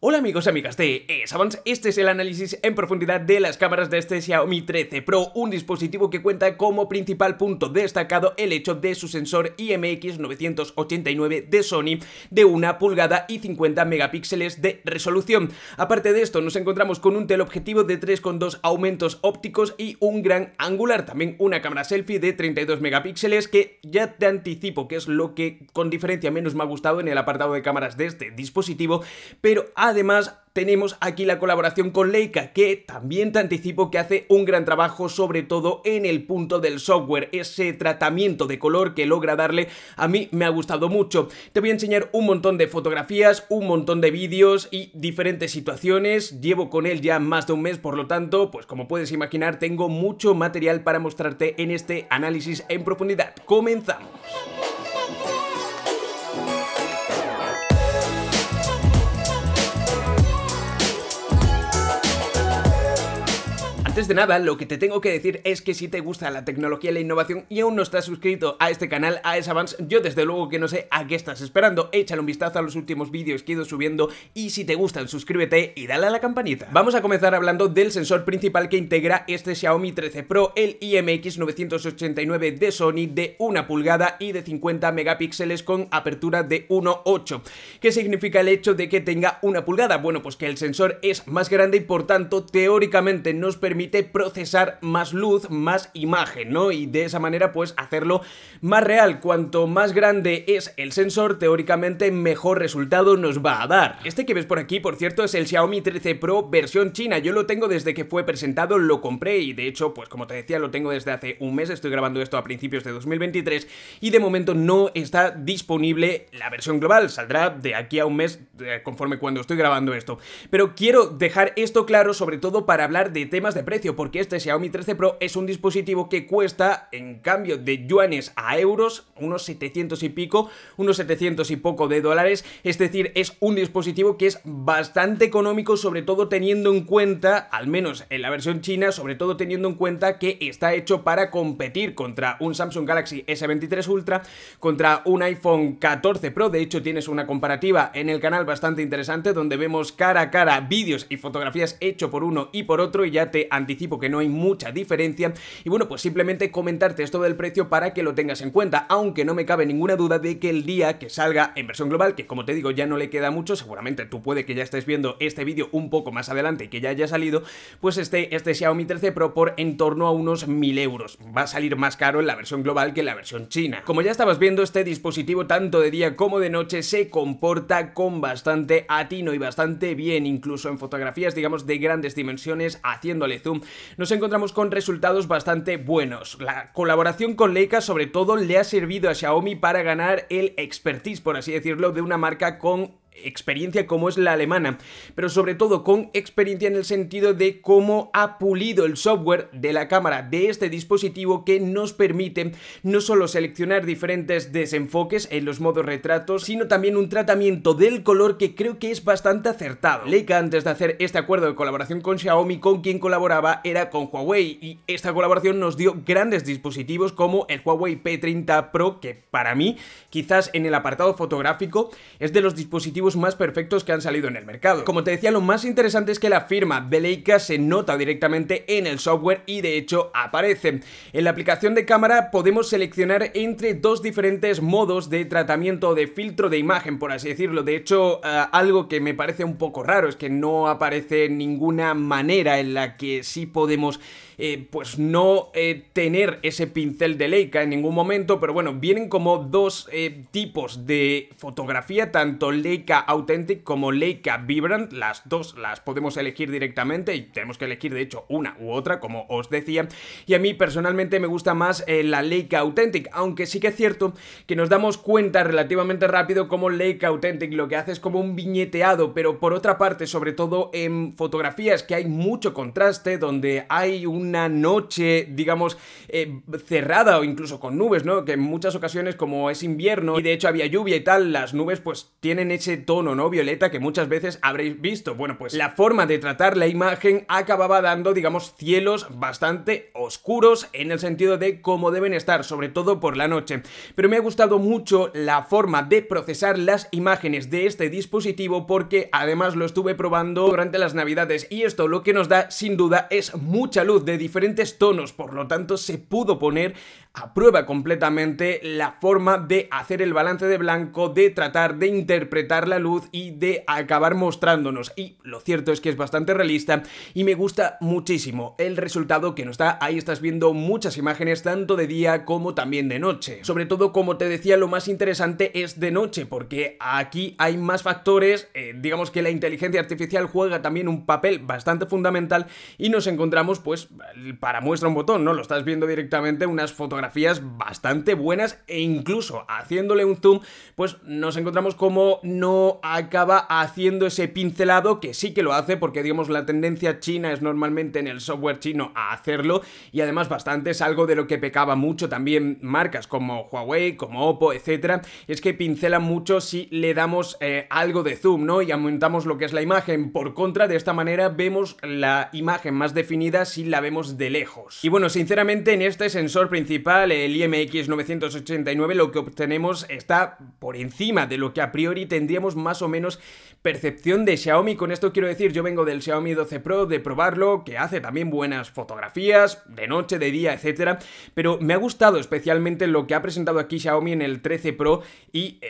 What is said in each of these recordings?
Hola amigos y amigas de Savants, este es el análisis en profundidad de las cámaras de este Xiaomi 13 Pro, un dispositivo que cuenta como principal punto destacado el hecho de su sensor IMX989 de Sony de 1 pulgada y 50 megapíxeles de resolución. Aparte de esto nos encontramos con un teleobjetivo de 3,2 aumentos ópticos y un gran angular, también una cámara selfie de 32 megapíxeles que ya te anticipo que es lo que con diferencia menos me ha gustado en el apartado de cámaras de este dispositivo, pero además tenemos aquí la colaboración con Leica, que también te anticipo que hace un gran trabajo, sobre todo en el punto del software. Ese tratamiento de color que logra darle a mí me ha gustado mucho. Te voy a enseñar un montón de fotografías, un montón de vídeos y diferentes situaciones. Llevo con él ya más de un mes, por lo tanto, pues como puedes imaginar, tengo mucho material para mostrarte en este análisis en profundidad. ¡Comenzamos! Antes de nada, lo que te tengo que decir es que si te gusta la tecnología y la innovación y aún no estás suscrito a este canal, a Savants, yo desde luego que no sé a qué estás esperando. Échale un vistazo a los últimos vídeos que he ido subiendo y si te gustan, suscríbete y dale a la campanita. Vamos a comenzar hablando del sensor principal que integra este Xiaomi 13 Pro, el IMX989 de Sony de 1 pulgada y de 50 megapíxeles con apertura de 1.8. ¿Qué significa el hecho de que tenga 1 pulgada? Bueno, pues que el sensor es más grande y por tanto teóricamente nos permite procesar más luz, más imagen, ¿no? Y de esa manera pues hacerlo más real. Cuanto más grande es el sensor, teóricamente mejor resultado nos va a dar. Este que ves por aquí, por cierto, es el Xiaomi 13 Pro versión china. Yo lo tengo desde que fue presentado, lo compré y de hecho, pues como te decía, lo tengo desde hace un mes. Estoy grabando esto a principios de 2023 y de momento no está disponible la versión global. Saldrá de aquí a un mes conforme cuando estoy grabando esto. Pero quiero dejar esto claro, sobre todo para hablar de temas de precio, porque este Xiaomi 13 Pro es un dispositivo que cuesta, en cambio de yuanes a euros, unos 700 y pico, unos 700 y poco de dólares. Es decir, es un dispositivo que es bastante económico, sobre todo teniendo en cuenta, al menos en la versión china, sobre todo teniendo en cuenta que está hecho para competir contra un Samsung Galaxy S23 Ultra, contra un iPhone 14 Pro. De hecho, tienes una comparativa en el canal bastante interesante donde vemos cara a cara vídeos y fotografías hecho por uno y por otro y ya te anticipo que no hay mucha diferencia. Y bueno, pues simplemente comentarte esto del precio para que lo tengas en cuenta, aunque no me cabe ninguna duda de que el día que salga en versión global, que como te digo ya no le queda mucho, seguramente tú puede que ya estés viendo este vídeo un poco más adelante y que ya haya salido, pues este Xiaomi 13 Pro por en torno a unos 1000 euros. Va a salir más caro en la versión global que en la versión china. Como ya estabas viendo, este dispositivo tanto de día como de noche se comporta con bastante atino y bastante bien, incluso en fotografías digamos de grandes dimensiones, haciéndole zoom, nos encontramos con resultados bastante buenos. La colaboración con Leica sobre todo le ha servido a Xiaomi para ganar el expertise, por así decirlo, de una marca con experiencia como es la alemana, pero sobre todo con experiencia en el sentido de cómo ha pulido el software de la cámara de este dispositivo, que nos permite no solo seleccionar diferentes desenfoques en los modos retratos, sino también un tratamiento del color que creo que es bastante acertado. Leica, antes de hacer este acuerdo de colaboración con Xiaomi, con quien colaboraba era con Huawei, y esta colaboración nos dio grandes dispositivos como el Huawei P30 Pro, que para mí, quizás en el apartado fotográfico, es de los dispositivos más perfectos que han salido en el mercado. Como te decía, lo más interesante es que la firma de Leica se nota directamente en el software y de hecho aparece. En la aplicación de cámara podemos seleccionar entre dos diferentes modos de tratamiento de filtro de imagen, por así decirlo. De hecho, algo que me parece un poco raro es que no aparece ninguna manera en la que sí podemos pues no tener ese pincel de Leica en ningún momento, pero bueno, vienen como dos tipos de fotografía, tanto Leica Authentic como Leica Vibrant. Las dos las podemos elegir directamente y tenemos que elegir de hecho una u otra, como os decía, y a mí personalmente me gusta más la Leica Authentic, aunque sí que es cierto que nos damos cuenta relativamente rápido como Leica Authentic lo que hace es como un viñeteado, pero por otra parte, sobre todo en fotografías que hay mucho contraste, donde hay una noche, digamos, cerrada o incluso con nubes, ¿no? Que en muchas ocasiones, como es invierno y de hecho había lluvia y tal, las nubes pues tienen ese tono, ¿no? Violeta que muchas veces habréis visto. Bueno, pues la forma de tratar la imagen acababa dando, digamos, cielos bastante oscuros en el sentido de cómo deben estar, sobre todo por la noche. Pero me ha gustado mucho la forma de procesar las imágenes de este dispositivo porque además lo estuve probando durante las navidades y esto lo que nos da sin duda es mucha luz de diferentes tonos, por lo tanto se pudo poner a prueba completamente la forma de hacer el balance de blanco, de tratar de interpretar la luz y de acabar mostrándonos, y lo cierto es que es bastante realista y me gusta muchísimo el resultado que nos da. Ahí estás viendo muchas imágenes tanto de día como también de noche. Sobre todo, como te decía, lo más interesante es de noche porque aquí hay más factores, digamos que la inteligencia artificial juega también un papel bastante fundamental y nos encontramos pues para muestra un botón, ¿no? Lo estás viendo directamente, unas fotografías bastante buenas e incluso haciéndole un zoom pues nos encontramos como no acaba haciendo ese pincelado, que sí que lo hace porque digamos la tendencia china es normalmente en el software chino a hacerlo y además bastante es algo de lo que pecaba mucho también marcas como Huawei, como Oppo, etcétera, es que pincelan mucho si le damos algo de zoom, ¿no? Y aumentamos lo que es la imagen. Por contra, de esta manera vemos la imagen más definida si la vemos de lejos. Y bueno, sinceramente en este sensor principal, el IMX989, lo que obtenemos está por encima de lo que a priori tendríamos más o menos percepción de Xiaomi. Con esto quiero decir, yo vengo del Xiaomi 12 Pro, de probarlo, que hace también buenas fotografías, de noche, de día, etcétera, pero me ha gustado especialmente lo que ha presentado aquí Xiaomi en el 13 Pro y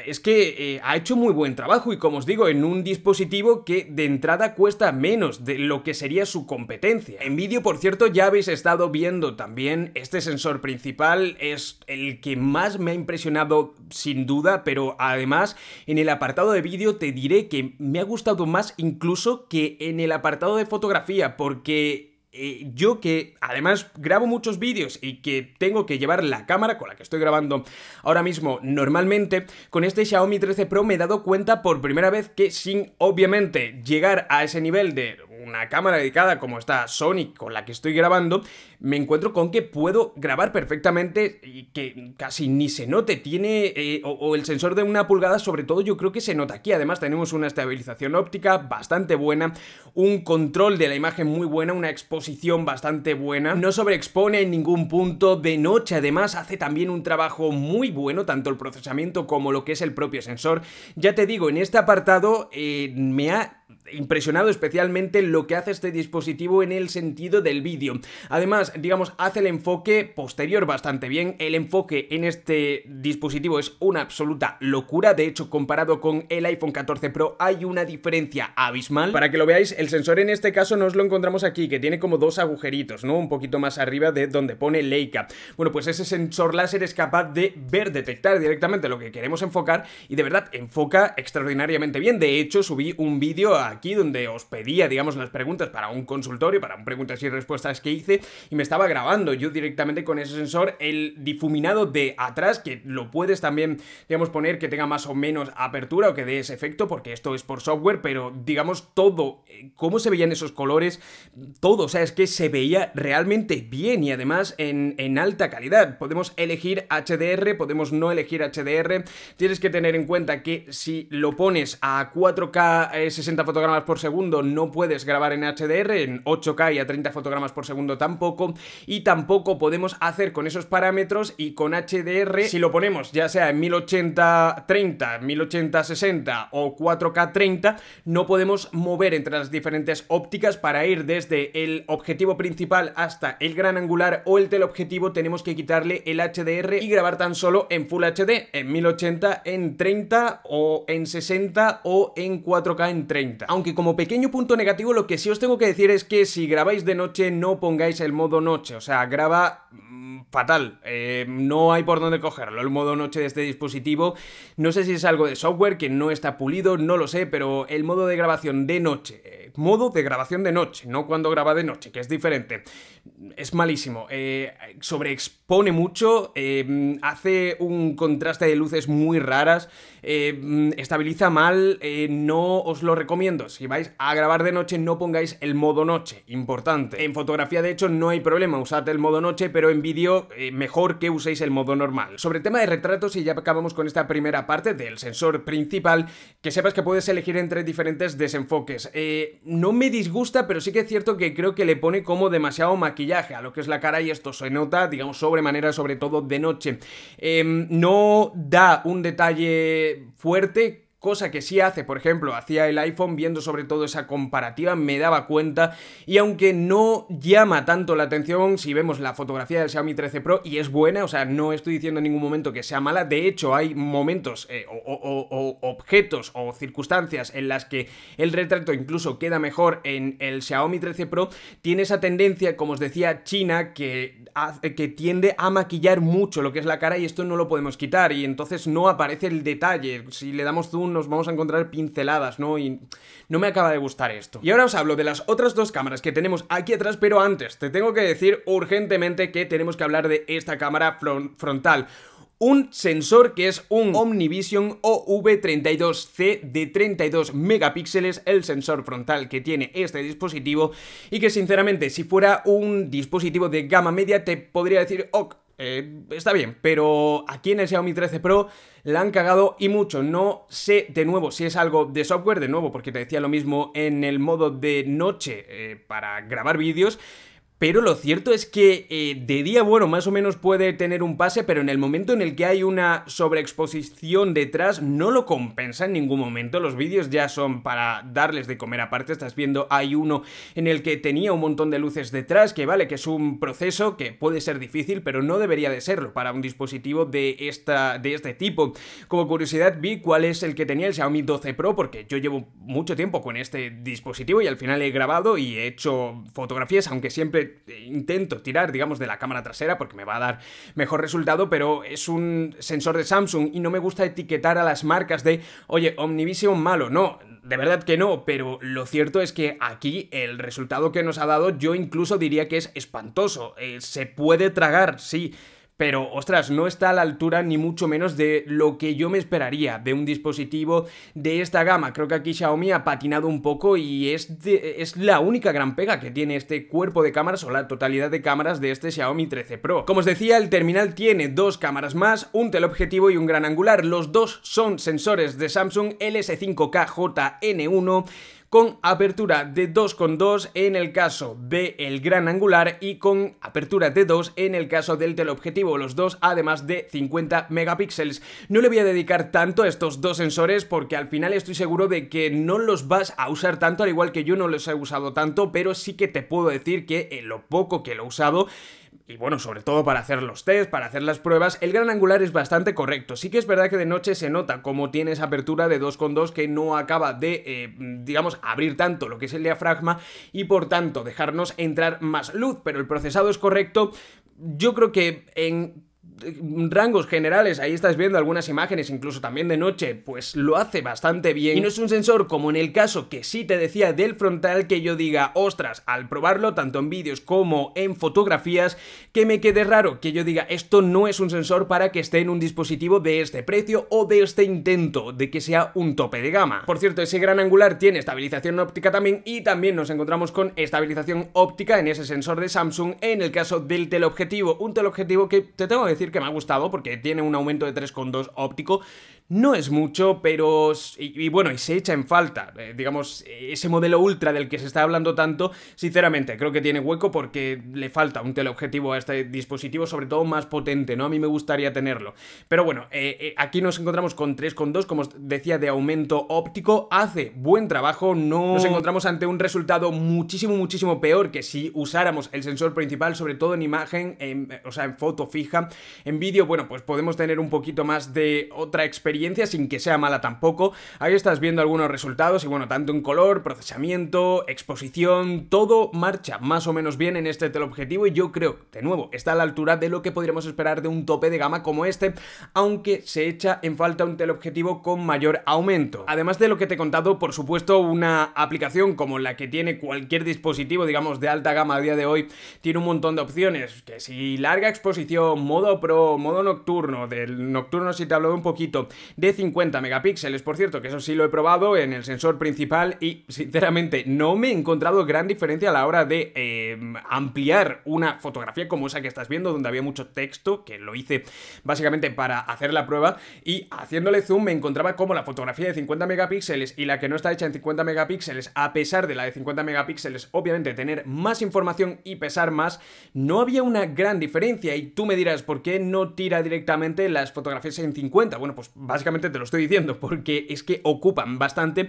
es que ha hecho muy buen trabajo y como os digo, en un dispositivo que de entrada cuesta menos de lo que sería su competencia. En vídeo, por cierto, ya habéis estado viendo también este sensor principal, es el que más me ha impresionado sin duda, pero además en el apartado de vídeo te diré que me ha gustado más incluso que en el apartado de fotografía, porque yo que además grabo muchos vídeos y que tengo que llevar la cámara con la que estoy grabando ahora mismo normalmente, con este Xiaomi 13 Pro me he dado cuenta por primera vez que sin obviamente llegar a ese nivel de una cámara dedicada como esta Sony con la que estoy grabando, me encuentro con que puedo grabar perfectamente y que casi ni se note. Tiene o el sensor de 1 pulgada, sobre todo yo creo que se nota aquí. Además tenemos una estabilización óptica bastante buena, un control de la imagen muy buena, una exposición bastante buena, no sobreexpone en ningún punto. De noche además hace también un trabajo muy bueno, tanto el procesamiento como lo que es el propio sensor. Ya te digo, en este apartado me ha impresionado especialmente lo que hace este dispositivo en el sentido del vídeo. Además, digamos, hace el enfoque posterior bastante bien. El enfoque en este dispositivo es una absoluta locura. De hecho, comparado con el iPhone 14 Pro hay una diferencia abismal. Para que lo veáis, el sensor en este caso nos lo encontramos aquí, que tiene como dos agujeritos, ¿no? Un poquito más arriba de donde pone Leica. Bueno, pues ese sensor láser es capaz de detectar directamente lo que queremos enfocar y de verdad enfoca extraordinariamente bien. De hecho, subí un vídeo aquí donde os pedía, digamos, las preguntas para un consultorio, para un preguntas y respuestas que hice, y me estaba grabando yo directamente con ese sensor. El difuminado de atrás, que lo puedes también, digamos, poner que tenga más o menos apertura o que dé ese efecto, porque esto es por software, pero digamos todo, cómo se veían esos colores, todo, o sea, es que se veía realmente bien y además en alta calidad. Podemos elegir HDR, podemos no elegir HDR, tienes que tener en cuenta que si lo pones a 4K 60 fotogramas por segundo no puedes grabar en HDR, en 8K y a 30 fotogramas por segundo tampoco, y tampoco podemos hacer con esos parámetros y con HDR, si lo ponemos ya sea en 1080-30, 1080-60 o 4K-30, no podemos mover entre las diferentes ópticas para ir desde el objetivo principal hasta el gran angular o el teleobjetivo. Tenemos que quitarle el HDR y grabar tan solo en Full HD, en 1080, en 30 o en 60 o en 4K en 30. Aunque como pequeño punto negativo lo que sí os tengo que decir es que si grabáis de noche no pongáis el modo noche, o sea, graba fatal, no hay por dónde cogerlo el modo noche de este dispositivo. No sé si es algo de software que no está pulido, no lo sé, pero el modo de grabación de noche, modo de grabación de noche, no cuando graba de noche, que es diferente, es malísimo, sobreexpone mucho, hace un contraste de luces muy raras, estabiliza mal, no os lo recomiendo. Si vais a grabar de noche, no pongáis el modo noche, importante. En fotografía, de hecho, no hay problema, usad el modo noche, pero en vídeo mejor que uséis el modo normal. Sobre el tema de retratos, y ya acabamos con esta primera parte del sensor principal, que sepas que puedes elegir entre diferentes desenfoques. No me disgusta, pero sí que es cierto que creo que le pone como demasiado maquillaje a lo que es la cara, y esto se nota, digamos, sobremanera, sobre todo de noche. No da un detalle fuerte, cosa que sí hace, por ejemplo, hacía el iPhone. Viendo sobre todo esa comparativa me daba cuenta, y aunque no llama tanto la atención, si vemos la fotografía del Xiaomi 13 Pro, y es buena, o sea, no estoy diciendo en ningún momento que sea mala, de hecho hay momentos o objetos o circunstancias en las que el retrato incluso queda mejor en el Xiaomi 13 Pro, tiene esa tendencia, como os decía, china, que tiende a maquillar mucho lo que es la cara, y esto no lo podemos quitar, y entonces no aparece el detalle. Si le damos zoom nos vamos a encontrar pinceladas, ¿no? Y no me acaba de gustar esto. Y ahora os hablo de las otras dos cámaras que tenemos aquí atrás, pero antes te tengo que decir urgentemente que tenemos que hablar de esta cámara frontal. Un sensor que es un OmniVision OV32C de 32 megapíxeles, el sensor frontal que tiene este dispositivo, y que sinceramente, si fuera un dispositivo de gama media, te podría decir, ok, está bien, pero aquí en el Xiaomi 13 Pro la han cagado, y mucho. No sé, de nuevo, si es algo de software, de nuevo, porque te decía lo mismo en el modo de noche para grabar vídeos. Pero lo cierto es que de día, bueno, más o menos puede tener un pase, pero en el momento en el que hay una sobreexposición detrás, no lo compensa en ningún momento. Los vídeos ya son para darles de comer aparte. Estás viendo, hay uno en el que tenía un montón de luces detrás, que vale, que es un proceso que puede ser difícil, pero no debería de serlo para un dispositivo de este tipo. Como curiosidad, vi cuál es el que tenía el Xiaomi 12 Pro, porque yo llevo mucho tiempo con este dispositivo y al final he grabado y he hecho fotografías, aunque siempre intento tirar, digamos, de la cámara trasera porque me va a dar mejor resultado, pero es un sensor de Samsung y no me gusta etiquetar a las marcas de, oye, OmniVision malo. No, de verdad que no, pero lo cierto es que aquí el resultado que nos ha dado, yo incluso diría que es espantoso. Se puede tragar, sí, pero, ostras, no está a la altura ni mucho menos de lo que yo me esperaría de un dispositivo de esta gama. Creo que aquí Xiaomi ha patinado un poco, y es la única gran pega que tiene este cuerpo de cámaras, o la totalidad de cámaras de este Xiaomi 13 Pro. Como os decía, el terminal tiene dos cámaras más, un teleobjetivo y un gran angular. Los dos son sensores de Samsung LS5K-JN1, con apertura de 2,2 en el caso del gran angular y con apertura de 2 en el caso del teleobjetivo, los dos además de 50 megapíxeles. No le voy a dedicar tanto a estos dos sensores porque al final estoy seguro de que no los vas a usar tanto, al igual que yo no los he usado tanto, pero sí que te puedo decir que en lo poco que lo he usado, y bueno, sobre todo para hacer los tests, para hacer las pruebas, el gran angular es bastante correcto. Sí que es verdad que de noche se nota como tiene esa apertura de 2,2 que no acaba de, digamos, abrir tanto lo que es el diafragma y por tanto dejarnos entrar más luz, pero el procesado es correcto. Yo creo que en rangos generales, ahí estás viendo algunas imágenes, incluso también de noche, pues lo hace bastante bien. Y no es un sensor como en el caso que sí te decía del frontal, que yo diga, ostras, al probarlo tanto en vídeos como en fotografías, que me quede raro, que yo diga, esto no es un sensor para que esté en un dispositivo de este precio o de este intento de que sea un tope de gama. Por cierto, ese gran angular tiene estabilización óptica también, y también nos encontramos con estabilización óptica en ese sensor de Samsung en el caso del teleobjetivo, un teleobjetivo que te tengo que decir que me ha gustado porque tiene un aumento de 3,2 óptico. No es mucho, pero... Y bueno, y se echa en falta, digamos, ese modelo ultra del que se está hablando tanto. Sinceramente, creo que tiene hueco porque le falta un teleobjetivo a este dispositivo, sobre todo más potente, ¿no? A mí me gustaría tenerlo. Pero bueno, aquí nos encontramos con 3,2, como os decía, de aumento óptico. Hace buen trabajo, no nos encontramos ante un resultado muchísimo peor que si usáramos el sensor principal, sobre todo en imagen, o sea, en foto fija. En vídeo, bueno, pues podemos tener un poquito más de otra experiencia sin que sea mala tampoco. Ahí estás viendo algunos resultados y bueno, tanto en color, procesamiento, exposición, todo marcha más o menos bien en este teleobjetivo, y yo creo, de nuevo, está a la altura de lo que podríamos esperar de un tope de gama como este, aunque se echa en falta un teleobjetivo con mayor aumento. Además de lo que te he contado, por supuesto, una aplicación como la que tiene cualquier dispositivo, digamos, de alta gama a día de hoy, tiene un montón de opciones, que si larga exposición, modo pro, modo nocturno, del nocturno si te hablo un poquito, de 50 megapíxeles. Por cierto, que eso sí lo he probado en el sensor principal y sinceramente no me he encontrado gran diferencia a la hora de ampliar una fotografía como esa que estás viendo, donde había mucho texto, que lo hice básicamente para hacer la prueba, y haciéndole zoom me encontraba como la fotografía de 50 megapíxeles y la que no está hecha en 50 megapíxeles, a pesar de la de 50 megapíxeles, obviamente tener más información y pesar más, no había una gran diferencia. Y tú me dirás, ¿por qué no tira directamente las fotografías en 50? Bueno, pues básicamente te lo estoy diciendo, porque es que ocupan bastante,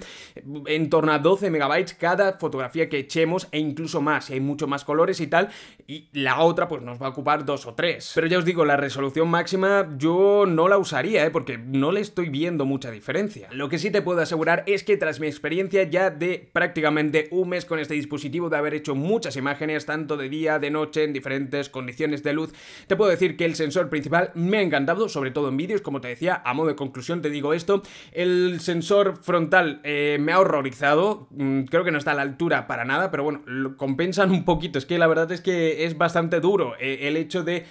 en torno a 12 megabytes cada fotografía que echemos, e incluso más, si hay mucho más colores y tal, y la otra pues nos va a ocupar 2 o 3. Pero ya os digo, la resolución máxima yo no la usaría, porque no le estoy viendo mucha diferencia. Lo que sí te puedo asegurar es que tras mi experiencia ya de prácticamente un mes con este dispositivo, de haber hecho muchas imágenes, tanto de día, de noche, en diferentes condiciones de luz, te puedo decir que el sensor principal me ha encantado, sobre todo en vídeos, como te decía. A modo de conclusión te digo esto: el sensor frontal me ha horrorizado, creo que no está a la altura para nada, pero bueno, lo compensan un poquito. Es que la verdad es que es bastante duro el hecho de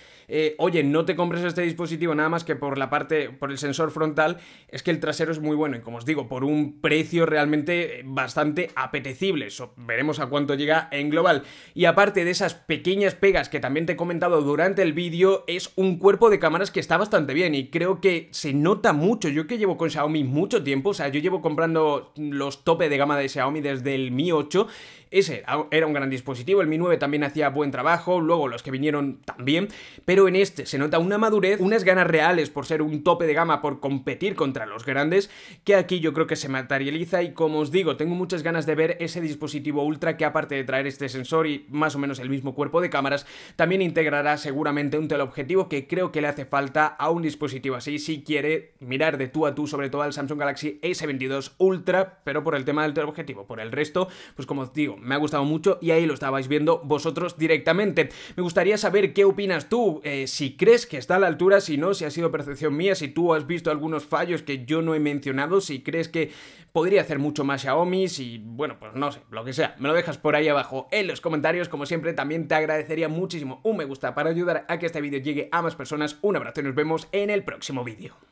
oye, no te compres este dispositivo nada más que por el sensor frontal. Es que el trasero es muy bueno y, como os digo, por un precio realmente bastante apetecible. Eso, veremos a cuánto llega en global. Y aparte de esas pequeñas pegas que también te he comentado durante el vídeo, es un cuerpo de cámaras que está bastante bien y creo que se nota mucho. Yo que llevo con Xiaomi mucho tiempo, o sea, yo llevo comprando los tope de gama de Xiaomi desde el Mi 8. Ese era un gran dispositivo, el Mi 9 también hacía buen trabajo, luego los que vinieron también, pero en este se nota una madurez, unas ganas reales por ser un tope de gama, por competir contra los grandes, que aquí yo creo que se materializa. Y como os digo, tengo muchas ganas de ver ese dispositivo ultra que, aparte de traer este sensor y más o menos el mismo cuerpo de cámaras, también integrará seguramente un teleobjetivo, que creo que le hace falta a un dispositivo así si quiere mirar de tú a tú, sobre todo al Samsung Galaxy S22 Ultra, pero por el tema del teleobjetivo. Por el resto, pues como os digo, me ha gustado mucho y ahí lo estabais viendo vosotros directamente. Me gustaría saber qué opinas tú, si crees que está a la altura, si no, si ha sido percepción mía, si tú has visto algunos fallos que yo no he mencionado, si crees que podría hacer mucho más Xiaomi, si, bueno, pues no sé, lo que sea, me lo dejas por ahí abajo en los comentarios. Como siempre, también te agradecería muchísimo un me gusta para ayudar a que este vídeo llegue a más personas. Un abrazo y nos vemos en el próximo vídeo.